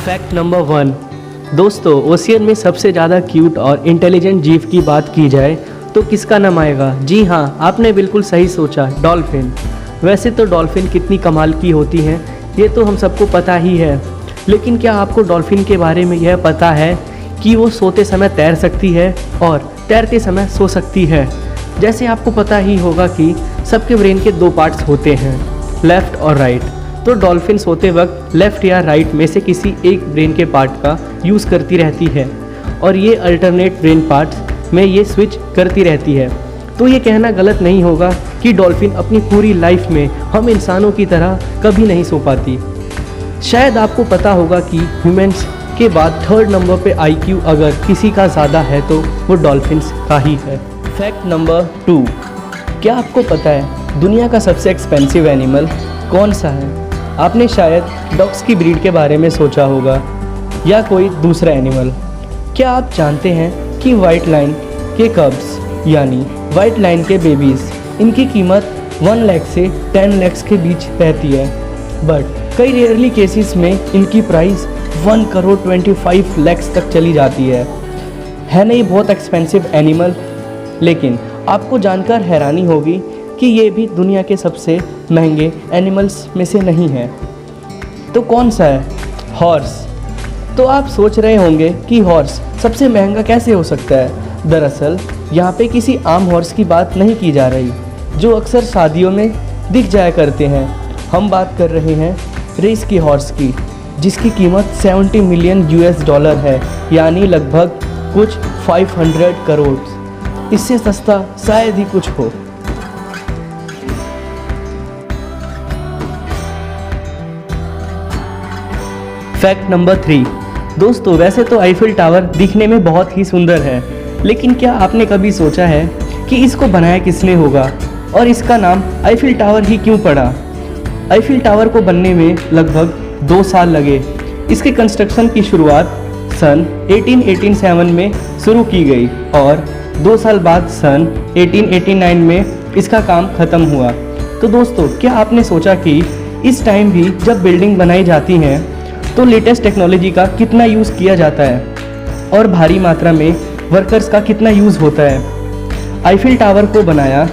Fact number 1। दोस्तों, ocean में सबसे ज़्यादा क्यूट और इंटेलिजेंट जीव की बात की जाए तो किसका नाम आएगा? जी हाँ, आपने बिल्कुल सही सोचा, डॉल्फिन। वैसे तो डॉल्फिन कितनी कमाल की होती हैं ये तो हम सबको पता ही है, लेकिन क्या आपको डॉल्फिन के बारे में यह पता है कि वो सोते समय तैर सकती है और तैरते समय सो सकती है? जैसे आपको पता ही होगा कि सबके ब्रेन के 2 पार्ट्स होते हैं, लेफ़्ट और राइट। तो डॉल्फिन सोते वक्त लेफ़्ट या राइट में से किसी एक ब्रेन के पार्ट का यूज़ करती रहती है और ये अल्टरनेट ब्रेन पार्ट्स में ये स्विच करती रहती है। तो ये कहना गलत नहीं होगा कि डॉल्फिन अपनी पूरी लाइफ में हम इंसानों की तरह कभी नहीं सो पाती। शायद आपको पता होगा कि ह्यूमंस के बाद 3rd नंबर पे IQ अगर किसी का ज़्यादा है तो वो डॉल्फिन्स का ही है। Fact number 2। क्या आपको पता है दुनिया का सबसे एक्सपेंसिव एनिमल कौन सा है? आपने शायद डॉग्स की ब्रीड के बारे में सोचा होगा या कोई दूसरा एनिमल। क्या आप जानते हैं कि वाइट लाइन के कब्स यानी वाइट लाइन के बेबीज़, इनकी कीमत 1 लाख से 10 लाख के बीच रहती है, बट कई रेयरली केसेस में इनकी प्राइस 1 करोड़ 25 लाख तक चली जाती है ना ये बहुत एक्सपेंसिव एनिमल? लेकिन आपको जानकर हैरानी होगी कि ये भी दुनिया के सबसे महंगे एनिमल्स में से नहीं है। तो कौन सा है? हॉर्स। तो आप सोच रहे होंगे कि हॉर्स सबसे महंगा कैसे हो सकता है? दरअसल यहाँ पे किसी आम हॉर्स की बात नहीं की जा रही जो अक्सर शादियों में दिख जाया करते हैं। हम बात कर रहे हैं रेस की हॉर्स की, जिसकी कीमत 70 मिलियन US$ है, यानी लगभग कुछ 500 करोड़। इससे सस्ता शायद ही कुछ हो। Fact number 3। दोस्तों, वैसे तो आईफिल टावर दिखने में बहुत ही सुंदर है, लेकिन क्या आपने कभी सोचा है कि इसको बनाया किसने होगा और इसका नाम आईफिल टावर ही क्यों पड़ा? आईफिल टावर को बनने में लगभग 2 साल लगे। इसके कंस्ट्रक्शन की शुरुआत सन 1887 में शुरू की गई और 2 साल बाद सन 1889 में इसका काम ख़त्म हुआ। तो दोस्तों, क्या आपने सोचा कि इस टाइम भी जब बिल्डिंग बनाई जाती हैं तो लेटेस्ट टेक्नोलॉजी का कितना यूज़ किया जाता है और भारी मात्रा में वर्कर्स का कितना यूज़ होता है? आईफिल टावर को बनाया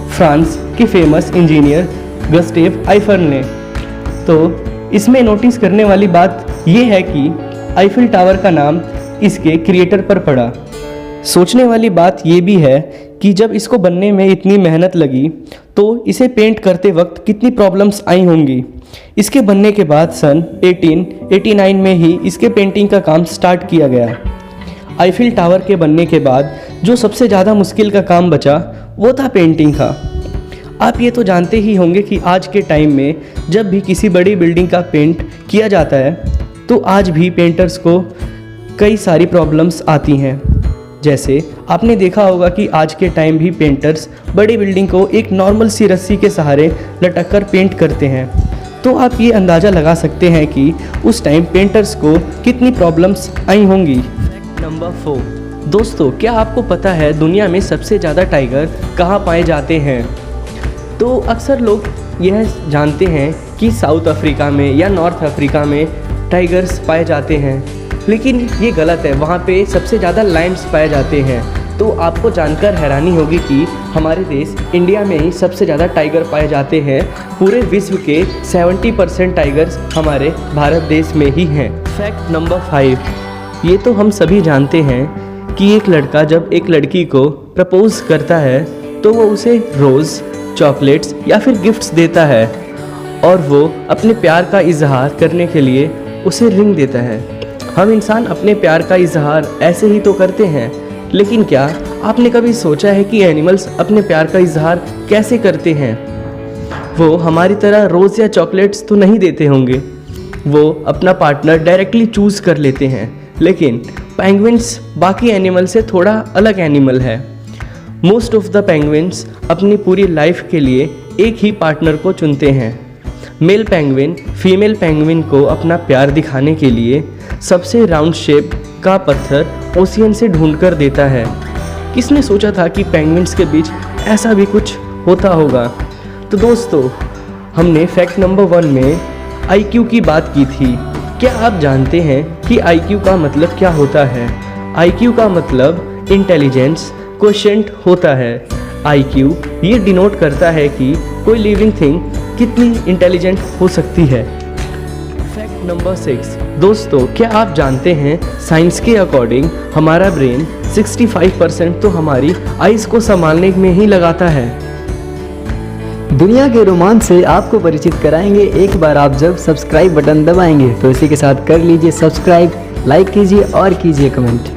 फ्रांस के फेमस इंजीनियर गस्टेव आइफर ने। तो इसमें नोटिस करने वाली बात यह है कि आईफिल टावर का नाम इसके क्रिएटर पर पड़ा। सोचने वाली बात यह भी है कि जब इसको बनने में इतनी मेहनत लगी तो इसे पेंट करते वक्त कितनी प्रॉब्लम्स आई होंगी। इसके बनने के बाद सन 1889 में ही इसके पेंटिंग का काम स्टार्ट किया गया। आईफिल टावर के बनने के बाद जो सबसे ज़्यादा मुश्किल का काम बचा वो था पेंटिंग का। आप ये तो जानते ही होंगे कि आज के टाइम में जब भी किसी बड़ी बिल्डिंग का पेंट किया जाता है तो आज भी पेंटर्स को कई सारी प्रॉब्लम्स आती हैं। जैसे आपने देखा होगा कि आज के टाइम भी पेंटर्स बड़ी बिल्डिंग को एक नॉर्मल सी रस्सी के सहारे लटक कर पेंट करते हैं। तो आप ये अंदाज़ा लगा सकते हैं कि उस टाइम पेंटर्स को कितनी प्रॉब्लम्स आई होंगी। नंबर 4। दोस्तों, क्या आपको पता है दुनिया में सबसे ज़्यादा टाइगर कहाँ पाए जाते हैं? तो अक्सर लोग यह जानते हैं कि साउथ अफ्रीका में या नॉर्थ अफ्रीका में टाइगर्स पाए जाते हैं, लेकिन ये गलत है। वहाँ पे सबसे ज़्यादा लायंस पाए जाते हैं। तो आपको जानकर हैरानी होगी कि हमारे देश इंडिया में ही सबसे ज़्यादा टाइगर पाए जाते हैं। पूरे विश्व के 70% टाइगर्स हमारे भारत देश में ही हैं। Fact number 5। ये तो हम सभी जानते हैं कि एक लड़का जब एक लड़की को प्रपोज करता है तो वो उसे रोज़, चॉकलेट्स या फिर गिफ्ट्स देता है और वो अपने प्यार का इजहार करने के लिए उसे रिंग देता है। हम इंसान अपने प्यार का इजहार ऐसे ही तो करते हैं, लेकिन क्या आपने कभी सोचा है कि एनिमल्स अपने प्यार का इजहार कैसे करते हैं? वो हमारी तरह रोज़ या चॉकलेट्स तो नहीं देते होंगे, वो अपना पार्टनर डायरेक्टली चूज़ कर लेते हैं। लेकिन पेंगुइन्स बाकी एनिमल से थोड़ा अलग एनिमल है। मोस्ट ऑफ द पेंगुइन्स अपनी पूरी लाइफ के लिए एक ही पार्टनर को चुनते हैं। मेल पेंगुइन फीमेल पेंगुइन को अपना प्यार दिखाने के लिए सबसे राउंड शेप का पत्थर ओशियन से ढूंढ कर देता है। किसने सोचा था कि पेंगुइन्स के बीच ऐसा भी कुछ होता होगा? तो दोस्तों, हमने फैक्ट नंबर 1 में IQ की बात की थी क्या आप जानते हैं कि IQ का मतलब क्या होता है? IQ का मतलब इंटेलिजेंस क्वोशिएंट होता है। IQ ये डिनोट करता है कि कोई लिविंग थिंग कितनी इंटेलिजेंट हो सकती है। फैक्ट नंबर 6, दोस्तों क्या आप जानते हैं साइंस के अकॉर्डिंग हमारा ब्रेन 65% तो हमारी आइज़ को संभालने में ही लगाता है। दुनिया के रोमांच से आपको परिचित कराएंगे एक बार आप जब सब्सक्राइब बटन दबाएंगे। तो इसी के साथ कर लीजिए सब्सक्राइब, लाइक कीजिए और कीजिए कमेंट।